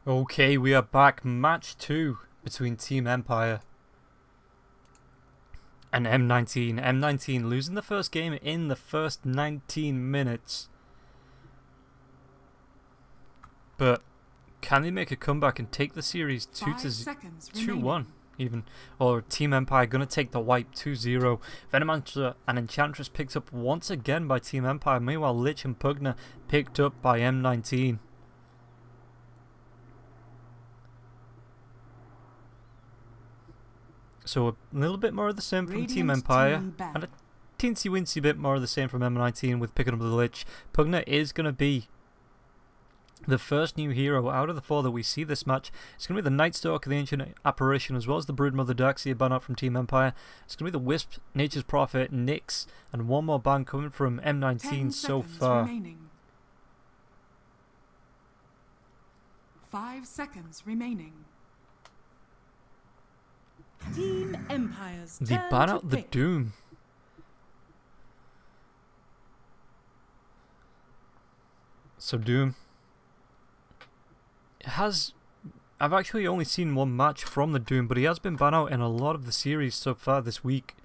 Okay, we are back. Match 2 between Team Empire and M19. M19 losing the first game in the first 19 minutes. But can they make a comeback and take the series 2-1 even? Or Team Empire going to take the wipe 2-0. Venomancer and Enchantress picked up once again by Team Empire. Meanwhile, Lich and Pugna picked up by M19. So a little bit more of the same from Team Empire, and a teensy-wincy bit more of the same from M19 with picking up the Lich. Pugna is going to be the first new hero out of the 4 that we see this match. It's going to be the Nightstalker, the Ancient Apparition, as well as the Broodmother Darkseer ban out from Team Empire. It's going to be the Wisp, Nature's Prophet, Nyx, and one more ban coming from M19 so far. 5 seconds remaining. Team Empire's They ban out the Doom. So Doom has... I've actually only seen one match from the Doom, but he has been banned out in a lot of the series so far this week.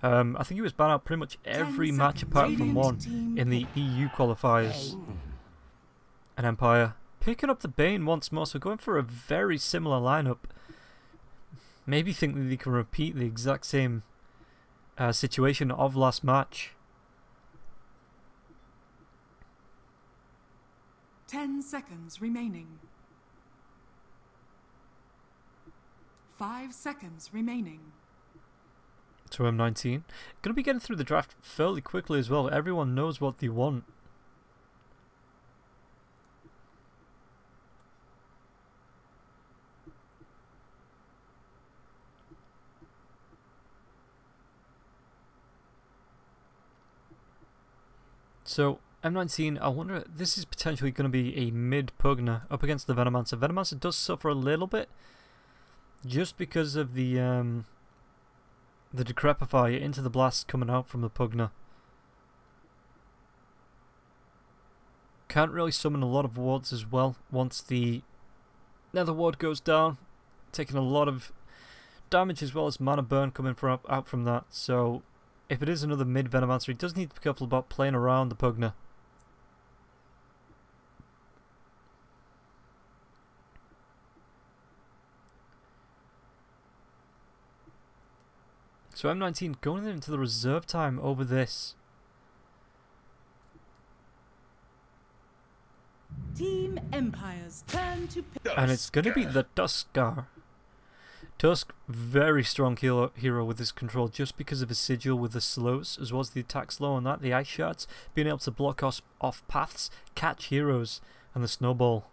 I think he was banned out pretty much every match apart from one in the EU qualifiers. And Empire picking up the Bane once more, so going for a very similar lineup. Maybe think that they can repeat the exact same situation of last match. 10 seconds remaining. 5 seconds remaining. So M19 going to be getting through the draft fairly quickly as well. Everyone knows what they want. So, M19, I wonder, this is potentially going to be a mid-Pugna up against the Venomancer. Venomancer does suffer a little bit, just because of the Decrepify into the blast coming out from the Pugna. Can't really summon a lot of wards as well, once the Nether ward goes down, taking a lot of damage as well as mana burn coming out from that, so... If it is another mid-Venomancer, he does need to be careful about playing around the Pugna. So M19 going into the reserve time over this. Team Empire's turn to pick. And it's going to be the Tuskar. Tusk, very strong hero with his control just because of his sigil with the slows, as well as the attack slow on that, the ice shards, being able to block off paths, catch heroes, and the snowball.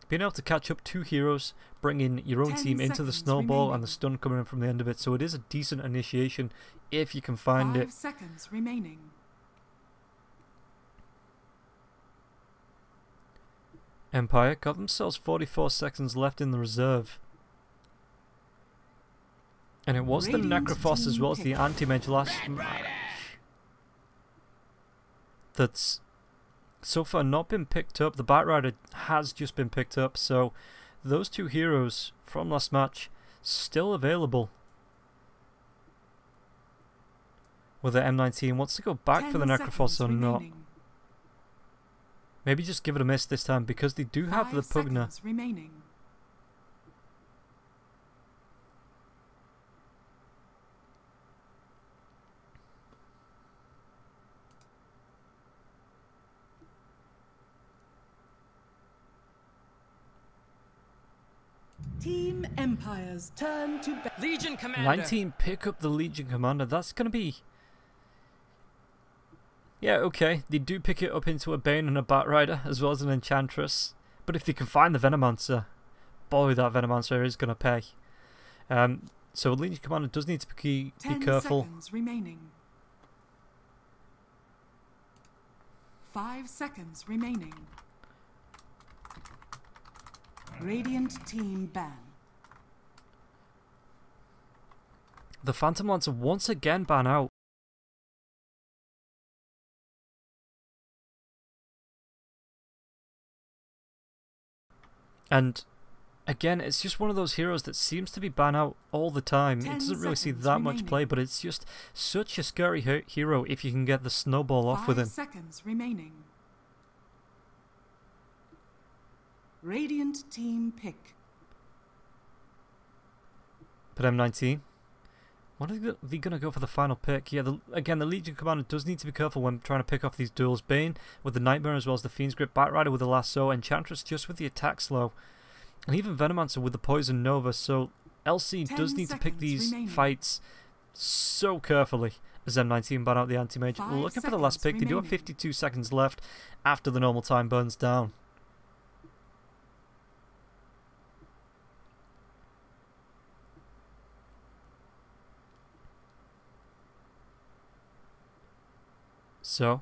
Being able to catch up 2 heroes, bringing your own team into the snowball remaining. And the stun coming in from the end of it, so it is a decent initiation if you can find it. 5 seconds remaining. Empire got themselves 44 seconds left in the reserve. And it was the Necrophos as well as the Anti-Mage last match that's so far not been picked up. The Batrider has just been picked up, so those 2 heroes from last match still available. Whether M19 wants to go back for the Necrophos or not. Maybe just give it a miss this time because they do have the Pugna. Remaining. Team Empire's turn to Legion Commander. 19 pick up the Legion Commander. That's going to be... Yeah, okay. They do pick it up into a Bane and a Batrider, as well as an Enchantress. But if they can find the Venomancer, boy, that Venomancer is going to pay. So Legion Commander does need to be careful. 10 seconds remaining. 5 seconds remaining. Radiant team ban. The Phantom Lancer once again ban out. And again, it's just one of those heroes that seems to be banned out all the time. It doesn't really see that much play, but it's just such a scary hero if you can get the snowball off with him. 5 seconds remaining. Radiant team pick. But M19, what are they going to go for the final pick? Yeah, again, the Legion Commander does need to be careful when trying to pick off these duels. Bane with the Nightmare as well as the Fiend's Grip, Batrider with the Lasso, Enchantress just with the attack slow, and even Venomancer with the Poison Nova. So LC does need to pick these fights so carefully as M19 ban out the Anti-Mage. Looking for the last pick. They do have 52 seconds left after the normal time burns down. So,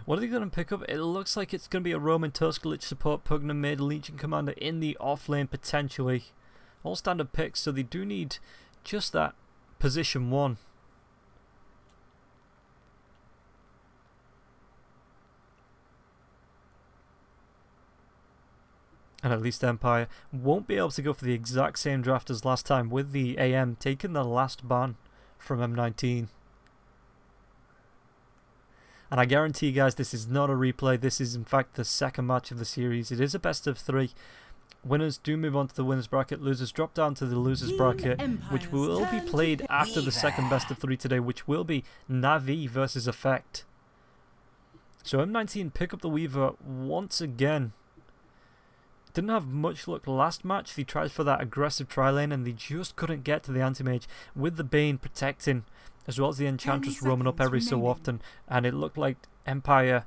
what are they going to pick up? It looks like it's going to be a Roman Tusk, Lich support, Pugna mid, Legion Commander in the off lane potentially. All standard picks, so they do need just that position 1. And at least Empire won't be able to go for the exact same draft as last time, with the AM taking the last ban from M19. And I guarantee you guys, this is not a replay. This is in fact the second match of the series. It is a best of 3. Winners do move on to the winners bracket. Losers drop down to the losers bracket, which will be played after the second best of 3 today, which will be Na'Vi versus Effect. So M19 pick up the Weaver once again. Didn't have much luck last match. They tried for that aggressive tri-lane and they just couldn't get to the Anti-Mage, with the Bane protecting, as well as the Enchantress roaming up every so often. And it looked like Empire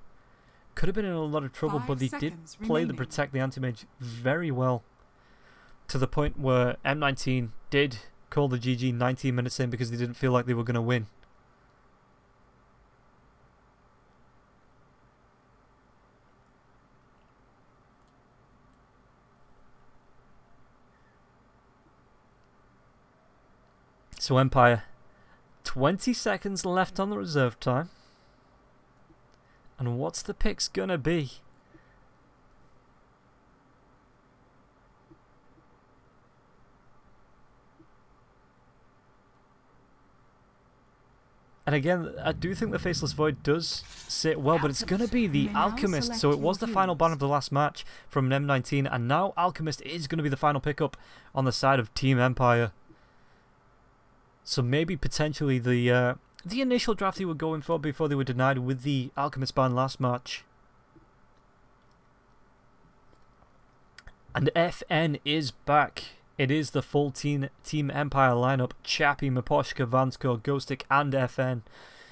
could have been in a lot of trouble, but they did play the protect the Anti-Mage very well, to the point where M19 did call the GG 19 minutes in because they didn't feel like they were going to win. So Empire, 20 seconds left on the reserve time. And what's the picks gonna be? And again, I do think the Faceless Void does sit well, but it's going to be the Alchemist. So it was the final ban of the last match from M19, and now Alchemist is going to be the final pickup on the side of Team Empire. So maybe potentially the initial draft they were going for before they were denied with the Alchemist ban last match. And FN is back. It is the full Team Empire lineup. Chappie, Miposhka, Vansko, Ghostic and FN.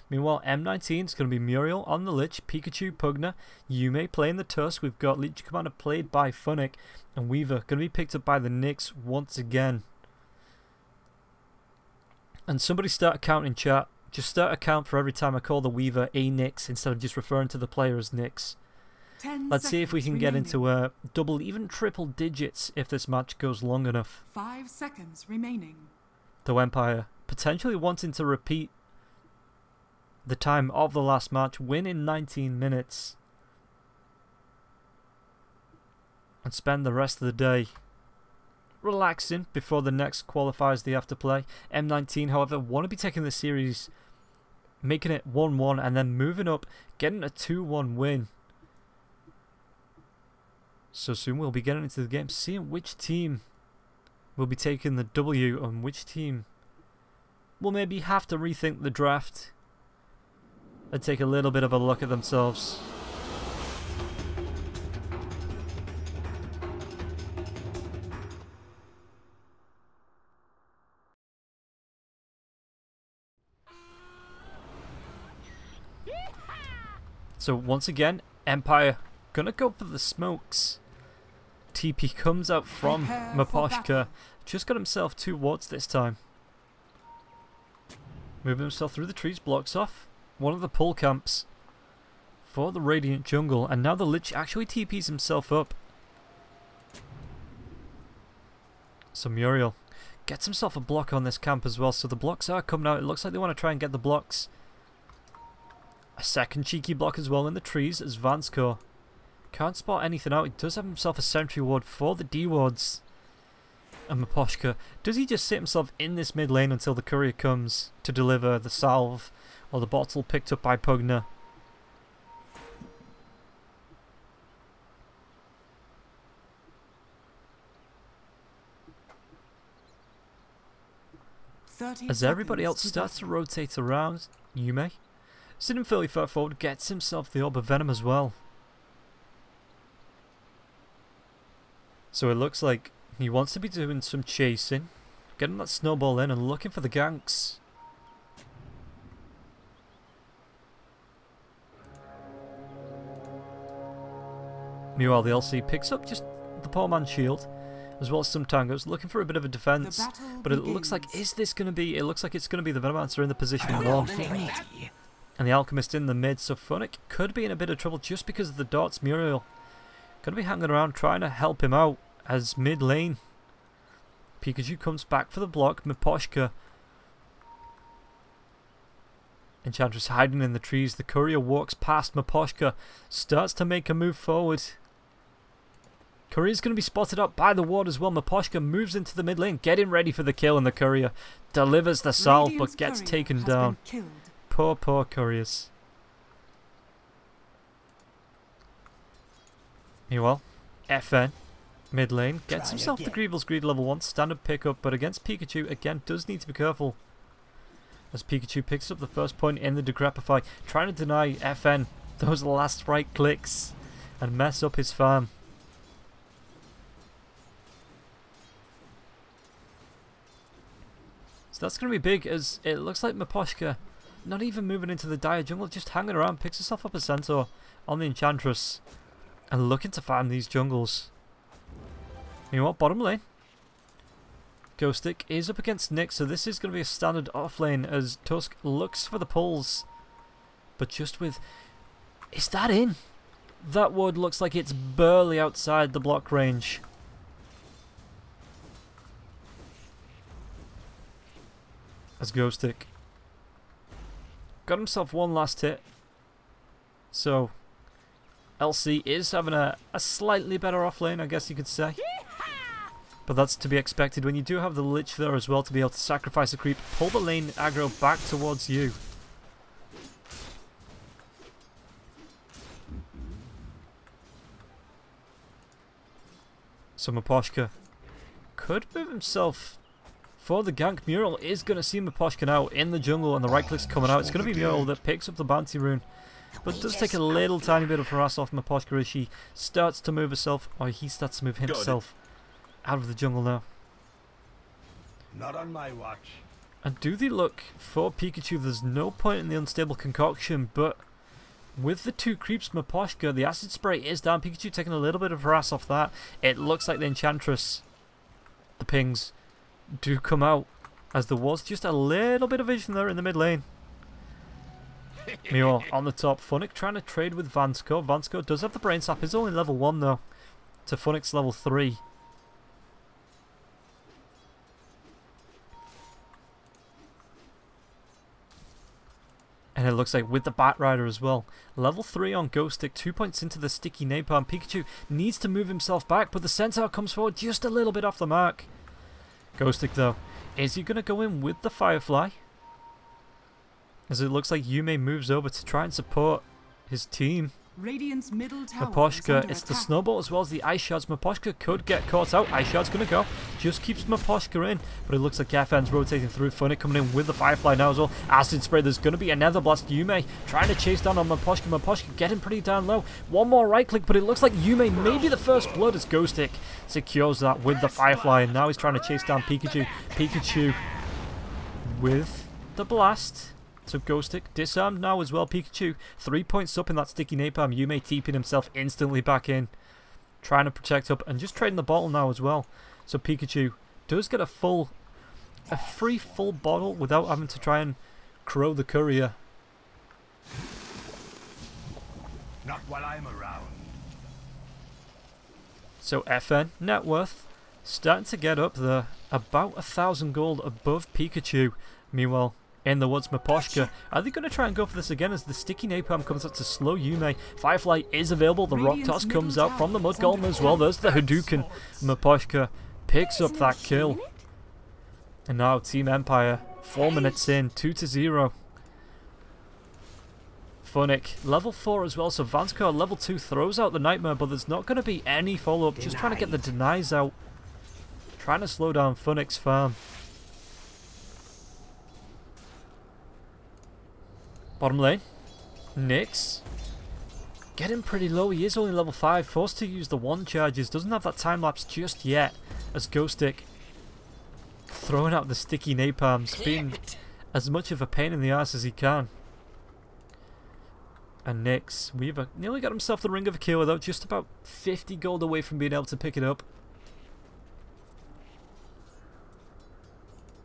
Meanwhile, M19 is going to be Muriel on the Lich, Pikachu, Pugna, Yume playing the Tusk. We've got Legion Commander played by Funnick, and Weaver going to be picked up by the Nyx once again. And somebody start a count in chat. Just start a count for every time I call the Weaver a Nyx instead of just referring to the player as Nyx. Let's see if we can get into double, even triple digits if this match goes long enough. 5 seconds remaining. The Empire potentially wanting to repeat the time of the last match, win in 19 minutes, and spend the rest of the day relaxing before the next qualifiers they have to play. M19, however, want to be taking the series, making it 1-1 and then moving up, getting a 2-1 win. So soon we'll be getting into the game, seeing which team will be taking the W and which team will maybe have to rethink the draft and take a little bit of a look at themselves. So once again, Empire gonna go for the smokes. TP comes out from Miposhka. Just got himself 2 wards this time. Moving himself through the trees, blocks off one of the pull camps for the Radiant jungle. And now the Lich actually TPs himself up. So Muriel gets himself a block on this camp as well. So the blocks are coming out. It looks like they want to try and get the blocks. A second cheeky block as well in the trees as Vansko Can't spot anything out. He does have himself a sentry ward for the D wards. And Miposhka, does he just sit himself in this mid lane until the courier comes to deliver the salve or the bottle picked up by Pugna? As everybody else starts to rotate around, Yume, sitting fairly far forward, gets himself the Orb of Venom as well. So it looks like he wants to be doing some chasing, getting that snowball in and looking for the ganks. Meanwhile, the LC picks up just the poor man's shield, as well as some tangos, looking for a bit of a defense. But it looks like, is this going to be, it looks like it's going to be the Venomancer in the position 1. And the Alchemist in the mid, so Funnick could be in a bit of trouble just because of the dots. Muriel going to be hanging around trying to help him out as mid lane. Pikachu comes back for the block. Miposhka. Enchantress hiding in the trees. The courier walks past Miposhka, starts to make a move forward. Courier's going to be spotted up by the ward as well. Miposhka moves into the mid lane, getting ready for the kill, and the courier delivers the salve but gets taken down. Poor couriers. Meanwhile, FN, mid lane, gets himself the Greevil's Greed level 1 standard pickup, but against Pikachu, again, does need to be careful. As Pikachu picks up the first point in the Decrepify, trying to deny FN those last right clicks and mess up his farm. So that's going to be big, as it looks like Miposhka not even moving into the dire jungle, just hanging around, picks herself up a Centaur on the Enchantress and looking to farm these jungles. You know what, bottom lane, Ghostic is up against Nick, so this is going to be a standard off lane as Tusk looks for the pulls. But just with... Is that in? That ward looks like it's barely outside the block range. As Ghostic got himself one last hit. So LC is having a slightly better off lane, I guess you could say. But that's to be expected when you do have the Lich there as well to be able to sacrifice a creep, pull the lane aggro back towards you. So Miposhka could move himself for the gank. Mural is going to see Miposhka now in the jungle, and the right click's coming out. It's going to be Mural that picks up the bounty rune, but does take a little tiny bit of harass off Miposhka as she starts to move herself, or he starts to move himself out of the jungle now. Not on my watch. And do they look for Pikachu? There's no point in the unstable concoction, but with the two creeps, Miposhka, the acid spray is down. Pikachu taking a little bit of harass off that. It looks like the Enchantress, the pings, do come out, as there was just a little bit of vision there in the mid lane. Meanwhile, on the top, Funnick trying to trade with Vansco. Vansco does have the brain sap. He's only level 1 though, to Funnick's level 3. And it looks like with the Bat Rider as well. Level 3 on Ghostic, 2 points into the sticky napalm. Pikachu needs to move himself back, but the Centaur comes forward just a little bit off the mark. Ghostic though, is he going to go in with the Firefly? As it looks like Yume moves over to try and support his team. Radiant's middle tower Miposhka, it's the snowball as well as the ice shards. Miposhka could get caught out. Ice shard's going to go. Just keeps Miposhka in. But it looks like FN's rotating through. Funny coming in with the Firefly now as well. Acid spray. There's going to be a Nether Blast. Yume trying to chase down on Miposhka. Miposhka getting pretty down low. One more right click, but it looks like Yume may be the first blood as Ghostic secures that with the Firefly. And now he's trying to chase down Pikachu. Pikachu with the blast. So Ghostic disarmed now as well. Pikachu 3 points up in that sticky napalm. Yume TPing himself instantly back in, trying to protect up and just trading the bottle now as well. So Pikachu does get a free full bottle without having to try and crow the courier. Not while I'm around. So FN net worth starting to get up there, about 1,000 gold above Pikachu. Meanwhile, in the woods. Miposhka, are they going to try and go for this again as the sticky napalm comes out to slow Yume? Firefly is available. The rock toss comes out from the mud golem as well. There's the Hadouken. Miposhka picks up that kill. And now Team Empire, 4 minutes in, 2-0. Funnick, level 4 as well, so Vanskar level 2 throws out the Nightmare, but there's not going to be any follow-up, just trying to get the denies out. Trying to slow down Funnick's farm. Bottom lane, Nyx. Getting pretty low, he is only level 5, forced to use the 1 charges, doesn't have that time-lapse just yet, as Ghostic throwing out the sticky napalms, being as much of a pain in the ass as he can. And Nyx, Weaver, nearly got himself the Ring of Akira though, just about 50 gold away from being able to pick it up.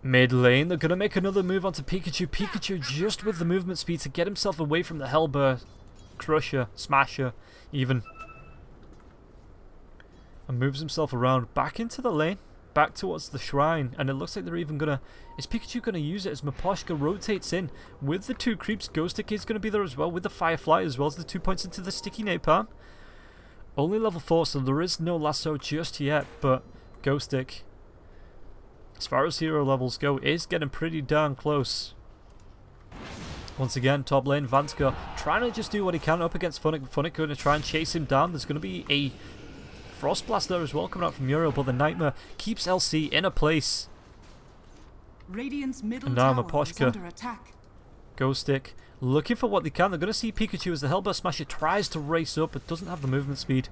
Mid lane, they're going to make another move onto Pikachu. Pikachu just with the movement speed to get himself away from the Hellburst, Crusher, Smasher, even. And moves himself around back into the lane, back towards the shrine. And it looks like they're even going to... Is Pikachu going to use it as Miposhka rotates in with the 2 creeps? Ghostic is going to be there as well with the Firefly as well as the 2 points into the sticky napalm. Only level 4, so there is no lasso just yet, but Ghostic, as far as hero levels go, is getting pretty darn close. Once again, top lane, Vanskar trying to just do what he can up against Funnick. Funnick going to try and chase him down. There's going to be a Frost Blast there as well coming out from Muriel, but the Nightmare keeps LC in a place. Radiant's middle And now tower is Miposhka, under attack. Ghostic, looking for what they can. They're going to see Pikachu as the Hellburst Smasher tries to race up, but doesn't have the movement speed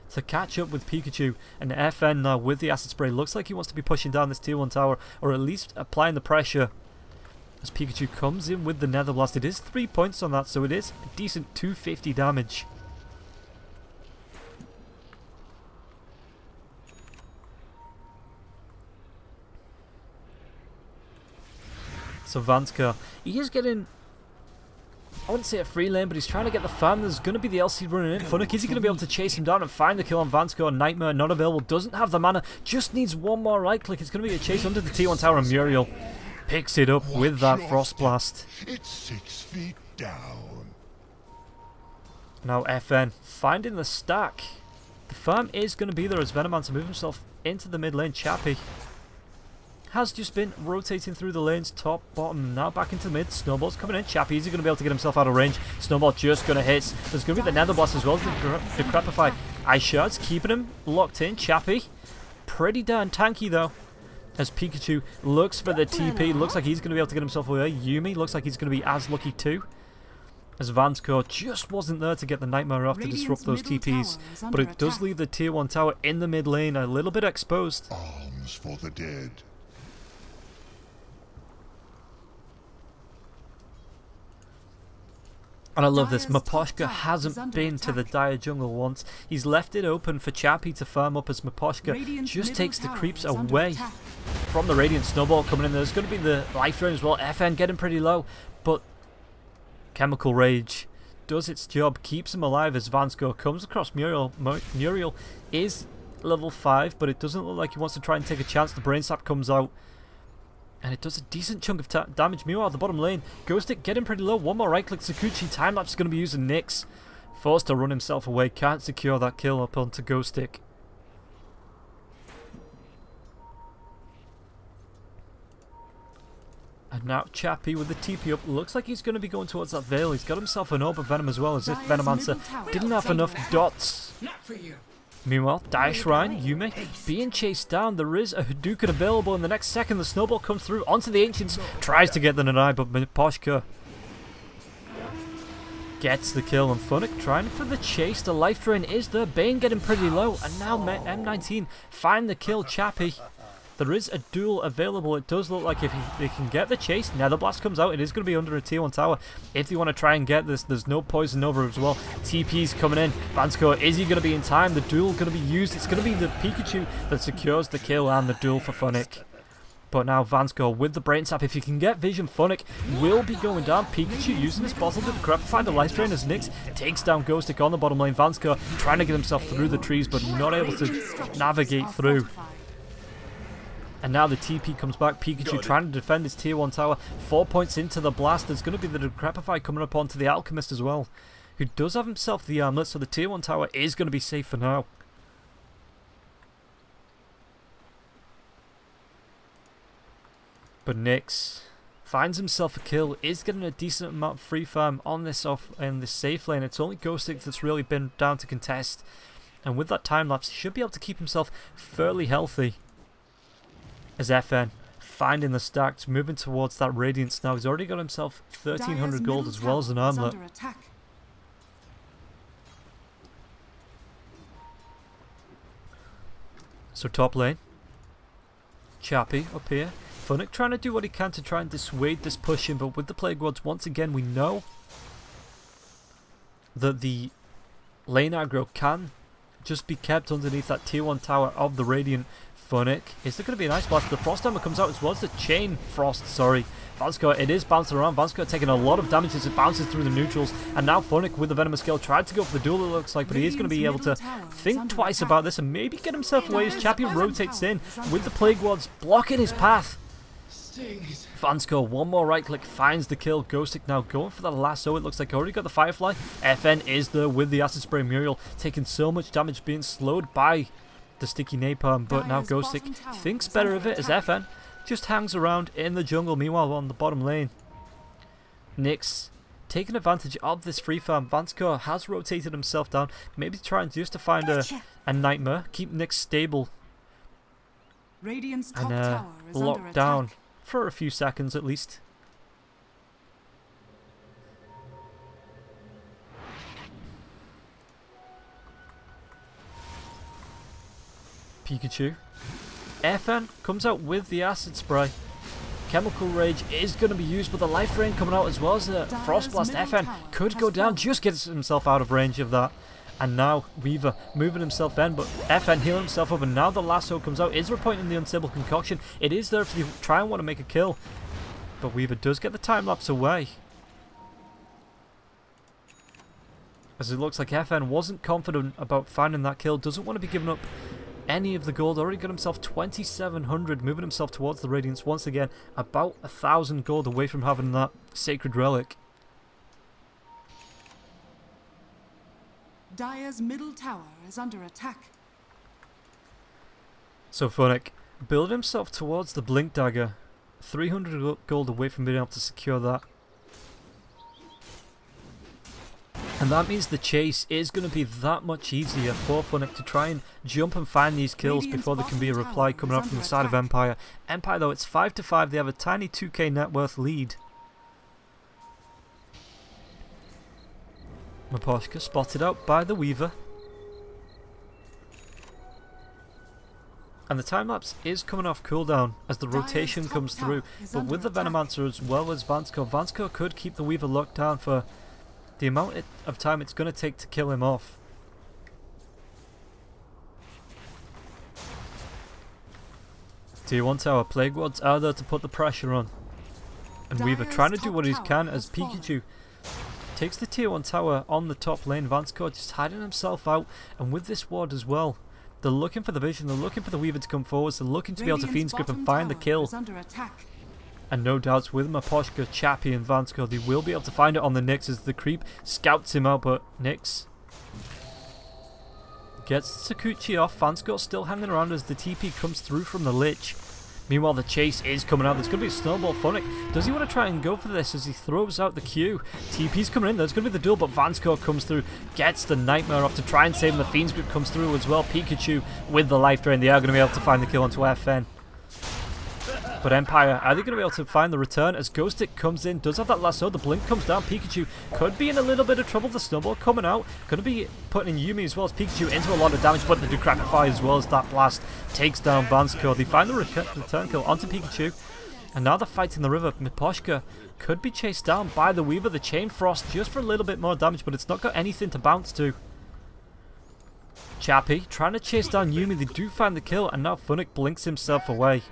to catch up with Pikachu. And FN now with the Acid Spray looks like he wants to be pushing down this tier 1 tower, or at least applying the pressure as Pikachu comes in with the Nether Blast. It is 3 points on that, so it is a decent 250 damage. So Vanskar, he is getting, I wouldn't say a free lane, but he's trying to get the farm. There's going to be the LC running in. Funnick, is he going to be able to chase him down and find the kill on Vanskar? Nightmare not available, doesn't have the mana, just needs one more right click. It's going to be a chase under the T1 tower, and Muriel picks it up with that Frost Blast. It's 6 feet down. Now FN finding the stack. The farm is going to be there as Venoman to move himself into the mid lane. Chappie has just been rotating through the lanes, top, bottom, now back into mid. Snowball's coming in. Chappie, is he going to be able to get himself out of range? Snowball just going to hit. There's going to be the Nether Blast as well as the Decrepify. Ice Shards keeping him locked in. Chappie, pretty darn tanky though, as Pikachu looks for the TP. Looks like he's going to be able to get himself away. Yumi looks like he's going to be as lucky too, as Vanskar just wasn't there to get the Nightmare off to disrupt those TPs. But it does leave the tier 1 tower in the mid lane a little bit exposed. Alms for the dead. And I love this, Miposhka hasn't been to the Dire Jungle once. He's left it open for Chappie to farm up as Miposhka just takes the creeps away from the Radiant. Snowball coming in. There's going to be the life drain as well. FN getting pretty low, but Chemical Rage does its job, keeps him alive as Vanskar comes across Muriel. Muriel is level 5, but it doesn't look like he wants to try and take a chance. The Brain Sap comes out, and it does a decent chunk of damage. Meanwhile, the bottom lane, Ghostic getting pretty low. One more right click. Sakuchi time-lapse is going to be using Nyx. Forced to run himself away. Can't secure that kill up onto Ghostic. And now Chappie with the TP up. Looks like he's going to be going towards that Veil. He's got himself an Orb of Venom as well, as if Venomancer didn't have enough dots. Meanwhile, Dire Shrine, Yume, being chased down. There is a Hadouken available in the next second. The Snowball comes through onto the Ancients. Tries to get the deny, but Miposhka gets the kill. And Funnick trying for the chase. The life drain is there. Bane getting pretty low. And now M19 find the kill. Chappie. There is a duel available. It does look like if they can get the chase, Nether Blast comes out. It is going to be under a tier 1 tower. If they want to try and get this, there's no poison over as well. TP's coming in. Vanskar, is he going to be in time? The duel going to be used. It's going to be the Pikachu that secures the kill and the duel for Funnick. But now Vanskar with the Brain Sap. If you can get Vision, Funnick will be going down. Pikachu using his bottle to decrepify the life drain as Nyx takes down Ghostic on the bottom lane. Vanskar trying to get himself through the trees, but not able to navigate through. And now the TP comes back. Pikachu trying to defend his tier 1 tower. 4 points into the blast. There's going to be the Decrepify coming up onto the Alchemist as well, who does have himself the armlet, so the tier 1 tower is going to be safe for now. But Nyx finds himself a kill, is getting a decent amount of free farm on this safe lane. It's only Ghostic that's really been down to contest, and with that time lapse he should be able to keep himself fairly healthy. As FN finding the stacks, moving towards that Radiance now. He's already got himself 1300 gold as well as an armlet. So top lane, Chappie up here. Funnick trying to do what he can to try and dissuade this push in, but with the Plague Wards, once again, we know that the lane aggro can just be kept underneath that tier 1 tower of the Radiant. Funnick, is there going to be an Ice Blast? The Frost Hammer comes out as well as the Chain Frost, sorry. Vansko, it is bouncing around. Vansko taking a lot of damage as it bounces through the neutrals, and now Funnick with the Venomous Gale tried to go for the duel, it looks like, but he is going to be able to think twice about this and maybe get himself away as Chappie rotates in with the Plague Wards blocking his path. Vansko, one more right click, finds the kill. Ghostic now going for the lasso. It looks like already got the Firefly. FN is there with the Acid Spray Muriel, taking so much damage, being slowed by the sticky napalm, but now Ghostic thinks better of it as FN just hangs around in the jungle. Meanwhile, on the bottom lane, Nyx taking advantage of this free farm. Vansko has rotated himself down, maybe trying just to find a Nightmare, keep Nyx stable and lock down for a few seconds at least. Pikachu. FN comes out with the Acid Spray. Chemical Rage is going to be used, but the Life Rain coming out as well as the Frost Blast. FN could go down, just gets himself out of range of that. And now Weaver moving himself in, but FN healing himself up, and now the lasso comes out. Is repointing the Unstable Concoction. It is there if you try and want to make a kill, but Weaver does get the time lapse away, as it looks like FN wasn't confident about finding that kill, doesn't want to be giving up any of the gold. Already got himself 2700, moving himself towards the Radiance once again, about 1000 gold away from having that Sacred Relic. Dire's middle tower is under attack. So Funnick build himself towards the Blink Dagger, 300 gold away from being able to secure that. And that means the chase is going to be that much easier for Funnick to try and jump and find these kills before there can be a reply coming up from the side of Empire. Empire though, it's 5-5, they have a tiny 2k net worth lead. Maposhka spotted out by the Weaver. And the time lapse is coming off cooldown as the rotation comes through. But with the Venomancer as well as Vansko, Vansko could keep the Weaver locked down for the amount of time it's going to take to kill him off. Tier 1 tower, Plague Wards are there to put the pressure on. And Weaver trying to do what he can as Pikachu takes the tier 1 tower on the top lane. Vansko just hiding himself out, and with this ward as well, they're looking for the vision, they're looking for the Weaver to come forwards, they're looking to be able to Fiend's Grip and find the kill. And no doubts with Maposhka, Chappie and Vansko, they will be able to find it on the Nyx as the creep scouts him out, but Nyx gets Sakuchi off. Vansko still hanging around as the TP comes through from the Lich. Meanwhile, the chase is coming out. There's going to be a snowball. Funnick, does he want to try and go for this as he throws out the Q? TP's coming in. There's going to be the duel, but Vansko comes through, gets the Nightmare off to try and save him. The Fiend's Grip comes through as well. Pikachu with the Life Drain. They are going to be able to find the kill onto FN. But Empire, are they going to be able to find the return as Ghostic comes in, does have that lasso, the blink comes down, Pikachu could be in a little bit of trouble, the snowball coming out, going to be putting Yumi as well as Pikachu into a lot of damage, but the Decrepify as well as that blast takes down Vansko. They find the return kill onto Pikachu, and now they're fighting the river. Miposhka could be chased down by the Weaver, the Chain Frost just for a little bit more damage, but it's not got anything to bounce to. Chappie trying to chase down Yumi, they do find the kill, and now Funnick blinks himself away.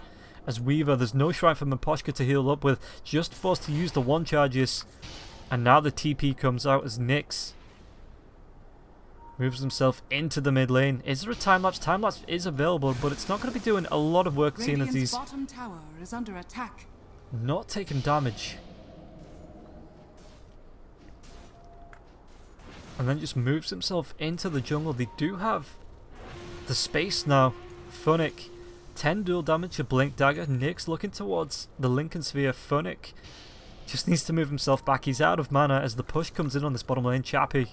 As Weaver, there's no shrine for Maposhka to heal up with, just forced to use the one charges. And now the TP comes out as Nyx Moves himself into the mid lane. Is there a time lapse? Time lapse is available, but it's not going to be doing a lot of work, seeing as he's bottom tower is under attack. not taking damage. And then just moves himself into the jungle. They do have the space now. Funnick, 10 dual damage, a blink dagger. Nick's looking towards the Lincoln Sphere. Funnick just needs to move himself back. He's out of mana as the push comes in on this bottom lane. Chappie,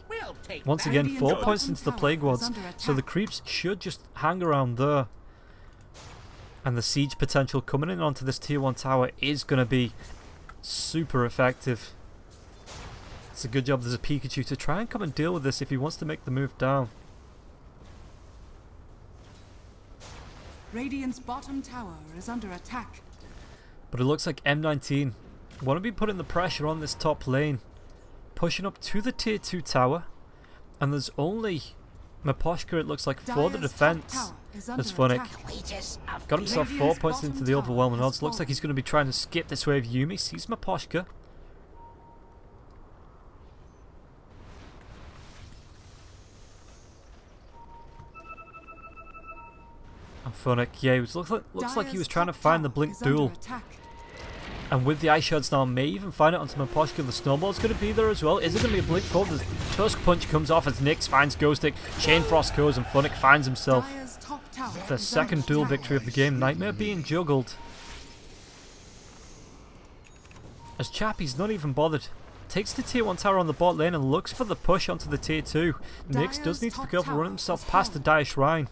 once again, 4 points into the Plague Wards. So the creeps should just hang around there. And the siege potential coming in onto this tier 1 tower is going to be super effective. It's a good job there's a Pikachu to try and come and deal with this if he wants to make the move down. Radiant's bottom tower is under attack. But it looks like M19 want to be putting the pressure on this top lane, pushing up to the tier 2 tower, and there's only Miposhka, it looks like, for the defense. As Funnick got himself 4 points into the overwhelming odds. Looks like he's going to be trying to skip this wave. Yuumi sees Miposhka. And Funnick, yeah, it looks like he was trying to find the blink duel. And with the ice shards now, may even find it onto Miposhka. The snowball's going to be there as well. Is it going to be a blink forward? The Tusk Punch comes off as Nyx finds Ghostic. Chain Frost goes and Funnick finds himself the second duel victory of the game. Nightmare being juggled. As Chappie's not even bothered. Takes the tier 1 tower on the bot lane and looks for the push onto the tier 2. Nyx does need to be careful running himself past the Dire Shrine.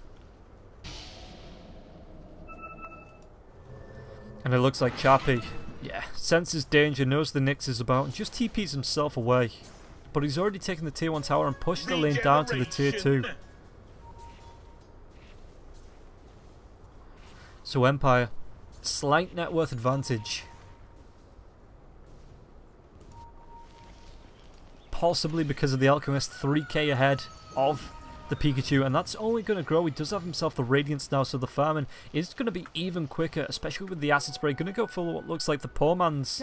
And it looks like Chappie, yeah, senses danger, knows the Nyx is about, and just TPs himself away. But he's already taken the tier 1 tower and pushed the lane down to the tier 2. So Empire, slight net worth advantage. Possibly because of the Alchemist, 3k ahead of the Pikachu, and that's only going to grow. He does have himself the Radiance now, so the farming is going to be even quicker, especially with the Acid Spray. Going to go for what looks like the poor man's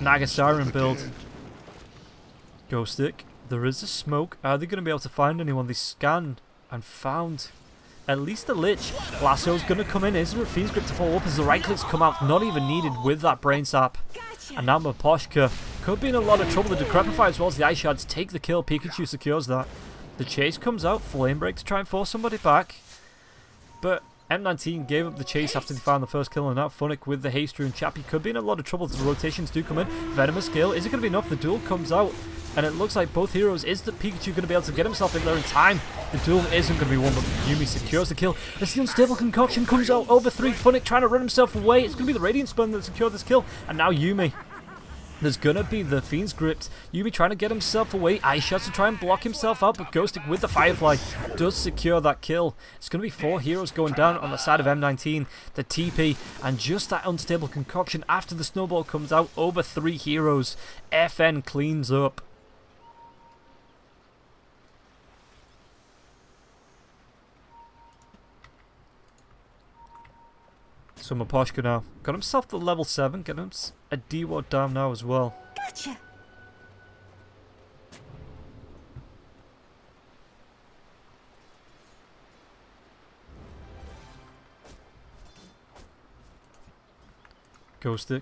Naga Siren build. Ghostic, there is a smoke. Are they going to be able to find anyone? They scanned and found at least a Lich. Lasso's going to come in. Is there a Fiend's Grip to follow up as the right clicks come out? Not even needed with that Brain Sap. And now Miposhka could be in a lot of trouble. The Decrepify as well as the Ice Shards take the kill. Pikachu secures that. The chase comes out, Flame Break to try and force somebody back. But M19 gave up the chase after they found the first kill, and now Funnick with the haste rune. Chappie could be in a lot of trouble as the rotations do come in. Venomous Gale, is it going to be enough? The duel comes out, and it looks like both heroes. Is the Pikachu going to be able to get himself in there in time? The duel isn't going to be won, but Yuumi secures the kill. As the Unstable Concoction comes out over 3, Funnick trying to run himself away. It's going to be the Radiant Spell that secured this kill, and now Yuumi. There's gonna be the Fiend's Grips. Yuumi trying to get himself away. Ice Shots to try and block himself out, but Ghostic with the Firefly does secure that kill. It's gonna be 4 heroes going down on the side of M19. The TP and just that Unstable Concoction after the snowball comes out over 3 heroes. FN cleans up. So Miposhka now got himself the level 7, get him a D-Ward down now as well. Gotcha. Ghostic.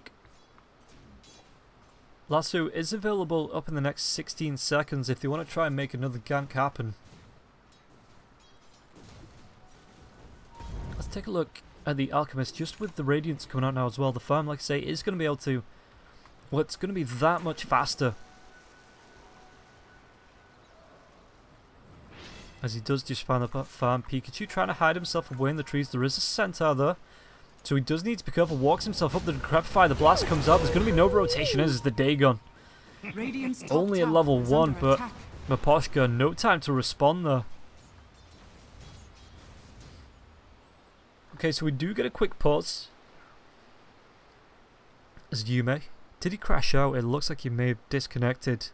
Lasso is available up in the next 16 seconds if they want to try and make another gank happen. Let's take a look at the Alchemist, just with the Radiance coming out now as well. The farm, like I say, is going to be able to, well, it's going to be that much faster. As he does just find the farm. Pikachu trying to hide himself away in the trees. There is a Centaur there, so he does need to be careful. Walks himself up the Decrepify. The blast comes out. There's going to be no rotation as the Dagon. Only at level 1, but Miposhka, no time to respond there. Okay, so we do get a quick pause. As Yuumi, did he crash out? It looks like he may have disconnected.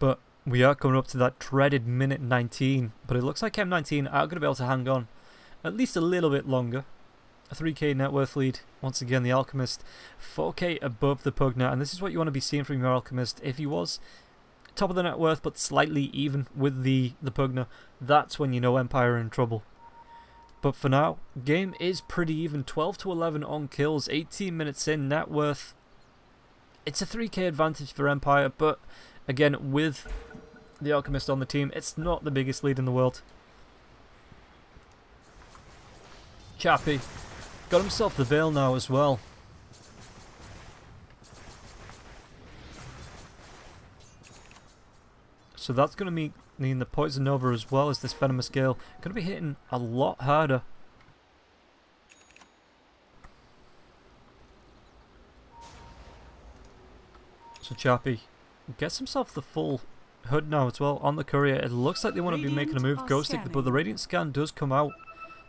But we are coming up to that dreaded minute 19. But it looks like M19 are going to be able to hang on at least a little bit longer. A 3k net worth lead. Once again, the Alchemist 4k above the Pugna, and this is what you want to be seeing from your Alchemist. If he was top of the net worth but slightly even with the Pugna, that's when you know Empire are in trouble. But for now, game is pretty even. 12 to 11 on kills, 18 minutes in, net worth. It's a 3k advantage for Empire, but again, with the Alchemist on the team, it's not the biggest lead in the world. Chappie got himself the Veil now as well. So that's going to mean the Poison Nova as well as this Venomous Gale going to be hitting a lot harder. So Chappie gets himself the full hood now as well on the courier. It looks like they want to be making a move. Ghostic, but the Radiant Scan does come out.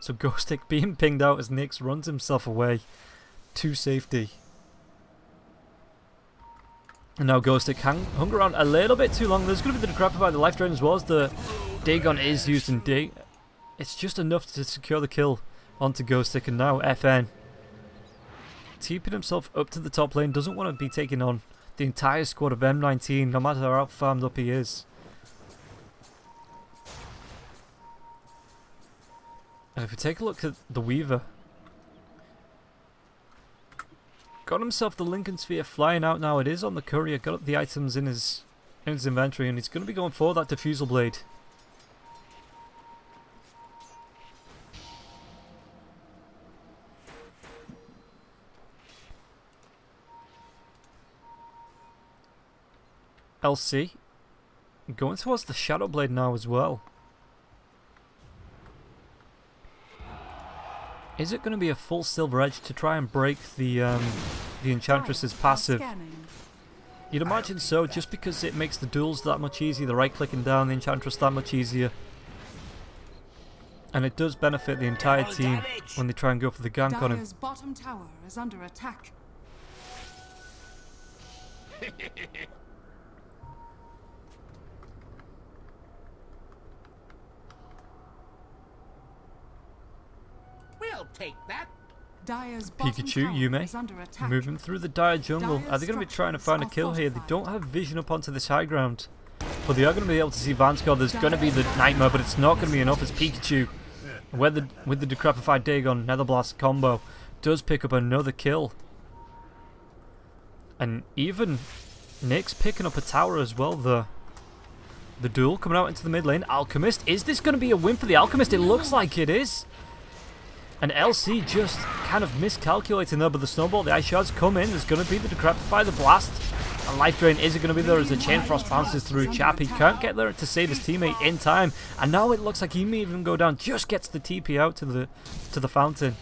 So Ghostic being pinged out as Nyx runs himself away to safety. And now Ghostic hung around a little bit too long. There's going to be the Decrepify, the Life Drain as well as the Dagon is used in Day. It's just enough to secure the kill onto Ghostic, and now FN TP'd himself up to the top lane. Doesn't want to be taking on the entire squad of M19, no matter how farmed up he is. And if we take a look at the Weaver, got himself the Lincoln Sphere flying out now. It is on the courier, got up the items in his inventory, and he's going to be going for that Diffusal Blade. LC going towards the Shadow Blade now as well. Is it going to be a full Silver Edge to try and break the Enchantress's passive? You'd imagine so, just because it makes the duels that much easier, the right clicking down the Enchantress that much easier. And it does benefit the entire team when they try and go for the gank on him. Dire's bottom tower is under attack. We'll take that. Dire's bottom Pikachu, tower Yume, is under attack. moving through the Dire jungle. Are they going to be trying to find a kill here? They don't have vision up onto this high ground. But they are going to be able to see Vanscar. There's going to be the Nightmare, but it's not going to be enough as Pikachu, with the Decrepified Dagon Netherblast combo, does pick up another kill. And even Nyx picking up a tower as well. The duel coming out into the mid lane. Alchemist, is this going to be a win for the Alchemist? It looks like it is. And LC just kind of miscalculating there, but the Snowball, the Ice Shards come in. There's going to be the Decrepify, the Blast. And Life Drain isn't going to be there as the Chain Frost bounces through. Chappie can't get there to save his teammate in time. And now it looks like he may even go down. Just gets the TP out to the fountain.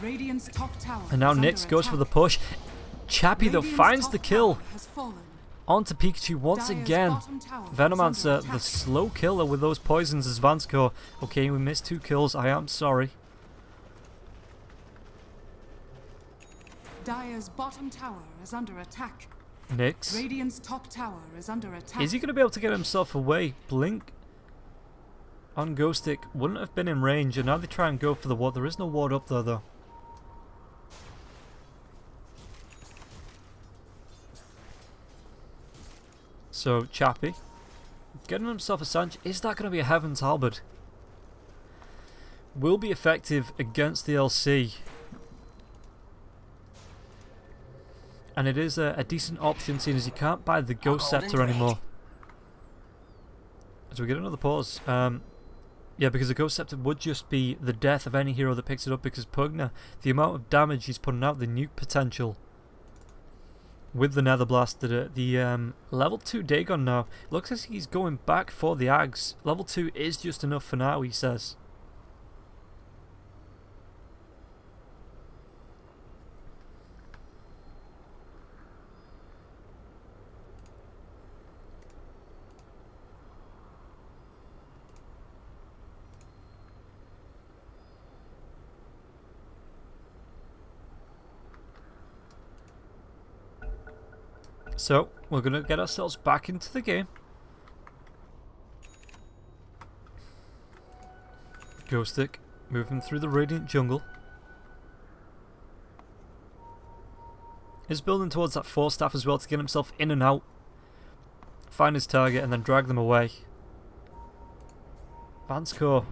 Radiant's top tower And now is Nyx under goes for the attack. push. Chappie though Radiant's finds top the kill tower has fallen. onto Pikachu once Dire's again. bottom tower is Venomancer, under the attack. slow killer with those poisons as Vanscore. Okay, we missed 2 kills. I am sorry. Dire's bottom tower is under attack. Nyx. Radiant's top tower is under attack. Is he going to be able to get himself away? Blink on Ghostic wouldn't have been in range, and now they try and go for the ward. There is no ward up there though. So Chappie getting himself a Sanch. Is that going to be a Heaven's Halberd? Will be effective against the LC. And it is a decent option, seeing as you can't buy the Ghost Scepter anymore. So we get another pause. Yeah, because the Ghost Scepter would just be the death of any hero that picks it up, because Pugna, the amount of damage he's putting out, the nuke potential with the Nether Blast, the level 2 Dagon now, looks as he's going back for the Ags. Level 2 is just enough for now, he says. So, we're going to get ourselves back into the game. Ghostic moving through the Radiant jungle. is building towards that 4 staff as well to get himself in and out. Find his target and then drag them away. Vansko.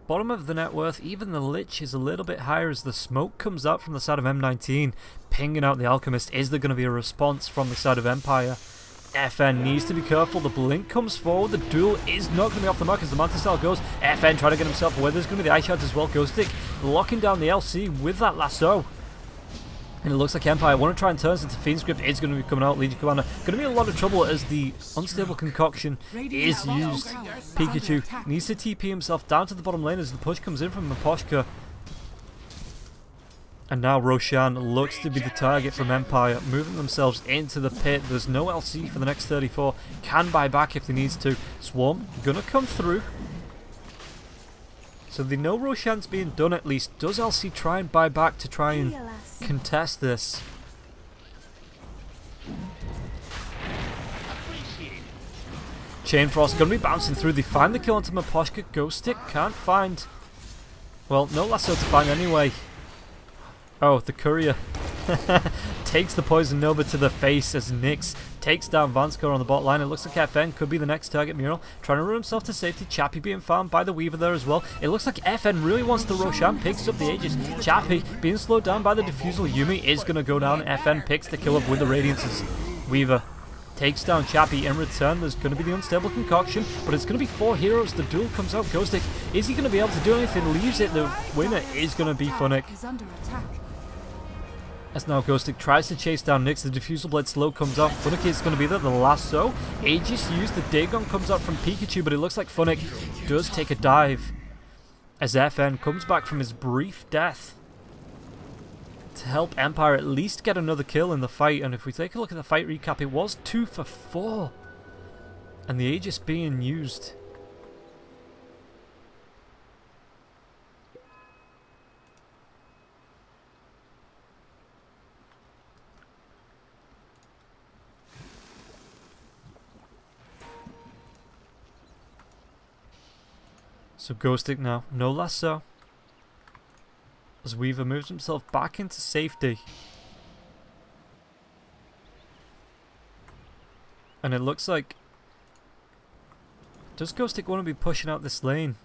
Bottom of the net worth, even the Lich is a little bit higher as the smoke comes out from the side of M19, pinging out the Alchemist. Is there going to be a response from the side of Empire? FN needs to be careful. The blink comes forward. The duel is not going to be off the mark as the Mantis Style goes. FN trying to get himself away. There's going to be the Ice Shards as well. Ghostic locking down the LC with that lasso. And it looks like Empire want to try and turn into Fiend Script. It's going to be coming out. Legion Commander going to be in a lot of trouble as the unstable concoction is used. Pikachu needs to TP himself down to the bottom lane as the push comes in from Maposhka. And now Roshan looks to be the target from Empire, moving themselves into the pit. There's no LC for the next 34. Can buy back if they needs to. Swarm gonna come through. So they know Roshan's being done at least. Does LC try and buy back to try and contest this? Chain Frost gonna be bouncing through. They find the kill onto Maposhka. Ghost Stick can't find. Well, no lasso to find anyway. Oh, the courier takes the Poison Nova to the face as Nyx takes down Vansko on the bot line. It looks like FN could be the next target. Mural trying to run himself to safety. Chappie being found by the Weaver there as well. It looks like FN really wants the Roshan, picks up the Aegis. Chappie being slowed down by the Diffusal. Yumi is going to go down. FN picks the kill up with the Radiances. Weaver takes down Chappie. In return, there's going to be the Unstable Concoction, but it's going to be 4 heroes. The duel comes out. Ghostic, is he going to be able to do anything? Leaves it. The winner is going to be Funnick. As now Ghostic tries to chase down Nyx, the Diffusal Blade slow comes out. Funnick is going to be there, the lasso. Aegis used, the Dagon comes out from Pikachu, but it looks like Funnick does take a dive. As FN comes back from his brief death to help Empire at least get another kill in the fight. And if we take a look at the fight recap, it was 2 for 4. And the Aegis being used. So Ghostic now, no lasso. As Weaver moves himself back into safety. And it looks like... Does Ghostic want to be pushing out this lane?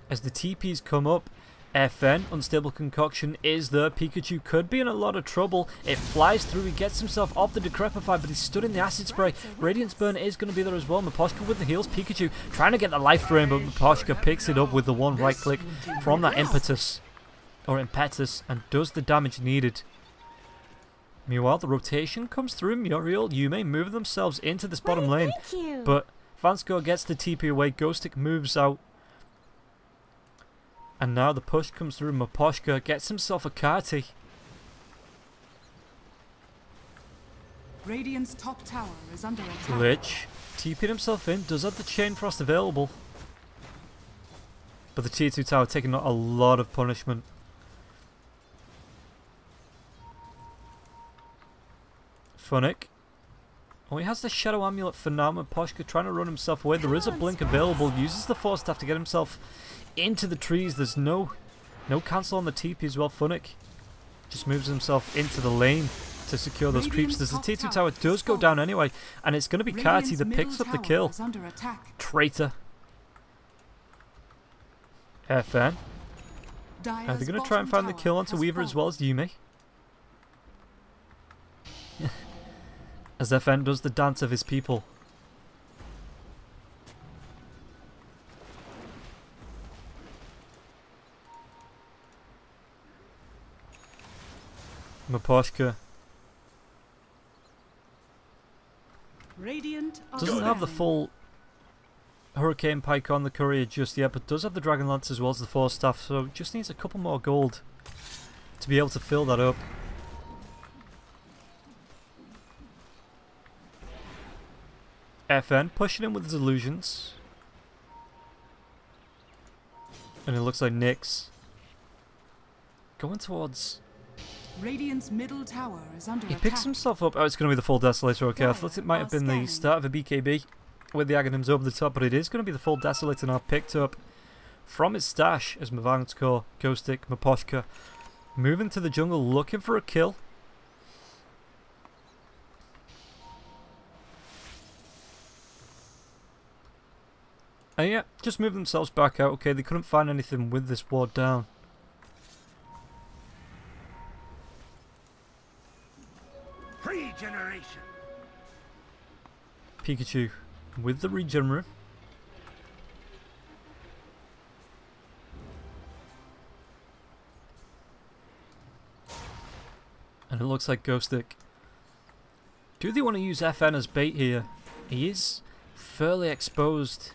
As the TPs come up, FN, Unstable Concoction, is there. Pikachu could be in a lot of trouble. It flies through, he gets himself off the Decrepify, but he's stood in the Acid Spray. Radiance Burn is going to be there as well. Maposhka with the heals. Pikachu trying to get the life drain, but Maposhka picks it up with the one right click from that impetus, and does the damage needed. Meanwhile, the rotation comes through. Muriel, Yume move themselves into this bottom lane, but Vansko gets the TP away. Ghostic moves out. And now the push comes through. Maposhka gets himself a Kati. Radiant's top tower is under attack. Lich TP'd himself in, does have the Chain Frost available. But the tier 2 tower taking a lot of punishment. Funnick. Oh, he has the Shadow Amulet for now. Maposhka trying to run himself away. There is a blink available. Uses the Force Staff to get himself into the trees. There's no cancel on the TP as well. Funnick just moves himself into the lane to secure those creeps. There's the tier 2 tower does go down anyway, and it's going to be Kati that picks up the kill. Traitor. FN. Are they going to try and find the kill onto Weaver as well as Yume? As FN does the dance of his people. Maposhka doesn't have the full Hurricane Pike on the courier just yet, but does have the Dragon Lance as well as the Force Staff, so just needs a couple more gold to be able to fill that up. FN pushing in with his illusions. And it looks like Nyx going towards... Radiant's middle tower is under attack. He picks himself up. Oh, it's going to be the full Desolator. Okay, I thought it might have been the start of a BKB with the Aghanims over the top, but it is going to be the full Desolator now picked up from his stash as Mavansko, Ghostic, Maposhka Moving to the jungle, looking for a kill. And yeah, just move themselves back out. Okay, they couldn't find anything with this ward down. Regeneration. Pikachu with the regen room. And it looks like Ghostic. Do they want to use FN as bait here? He is fairly exposed.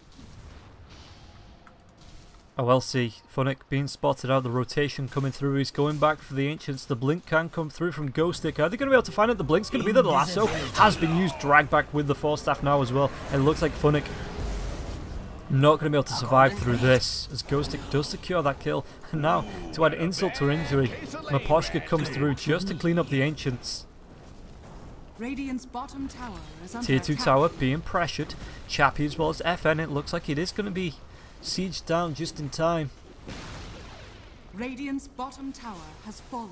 Oh, LC. Funnick being spotted out. The rotation coming through. He's going back for the Ancients. The blink can come through from Ghostic. Are they going to be able to find it? The blink's going to be there. The lasso has been used. Drag back with the Force Staff now as well. And it looks like Funnick not going to be able to survive through this, as Ghostic does secure that kill. And now, to add insult to injury, Maposhka comes through just to clean up the Ancients. Radiant's bottom tower is under Tier 2 attack. tower being pressured. Chappie as well as FN. It looks like it is going to be sieged down just in time. Radiant's bottom tower has fallen.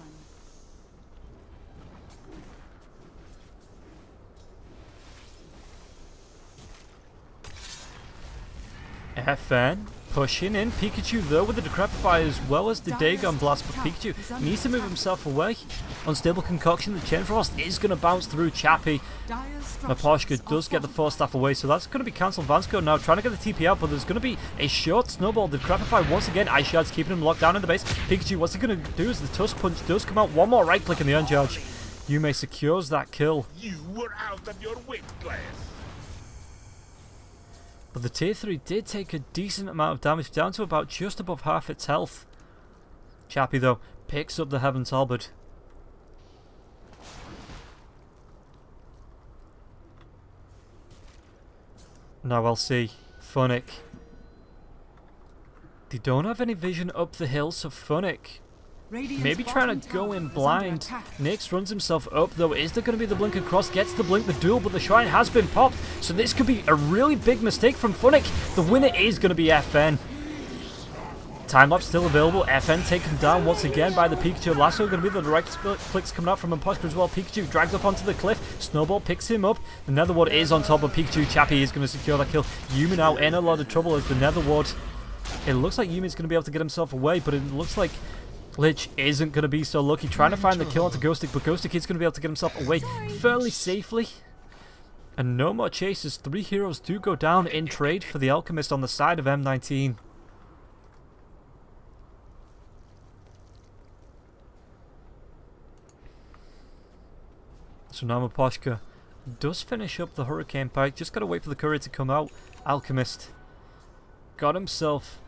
FN pushing in. Pikachu though with the Decrepify as well as the Dagon Blast, but Pikachu needs to move himself away. Unstable Concoction, the Chain Frost is going to bounce through Chappie. Maposhka does get the Force Staff away, so that's going to be cancelled. Vansco now trying to get the TP out, but there's going to be a short snowball. The Decrepify once again. Ice Shard's keeping him locked down in the base. Pikachu, what's he going to do as the Tusk Punch does come out? One more right click in the uncharge. Yume secures that kill. You were out of your weight class. But the tier 3 did take a decent amount of damage, down to about just above half its health. Chappie though picks up the Heaven's Halberd. Now I'll see Funnick. They don't have any vision up the hill, so Funnick maybe trying to go in blind. Nyx runs himself up though. Is there going to be the blink across? Gets the blink, the duel, but the shrine has been popped. So this could be a really big mistake from Funnick. The winner is going to be FN. Time lapse still available. FN taken down once again by the Pikachu lasso. Going to be the direct clicks coming out from Imposter as well. Pikachu dragged up onto the cliff. Snowball picks him up. The Nether Ward is on top of Pikachu. Chappie is going to secure that kill. Yumi now in a lot of trouble as the Nether Ward. It looks like Yumi's going to be able to get himself away, but it looks like Lich isn't going to be so lucky, trying to find the kill onto Ghostic, but Ghostic is going to be able to get himself away fairly safely. And no more chases. 3 heroes do go down in trade for the Alchemist on the side of M19. So now Maposhka does finish up the Hurricane Pike. Just got to wait for the courier to come out. Alchemist got himself...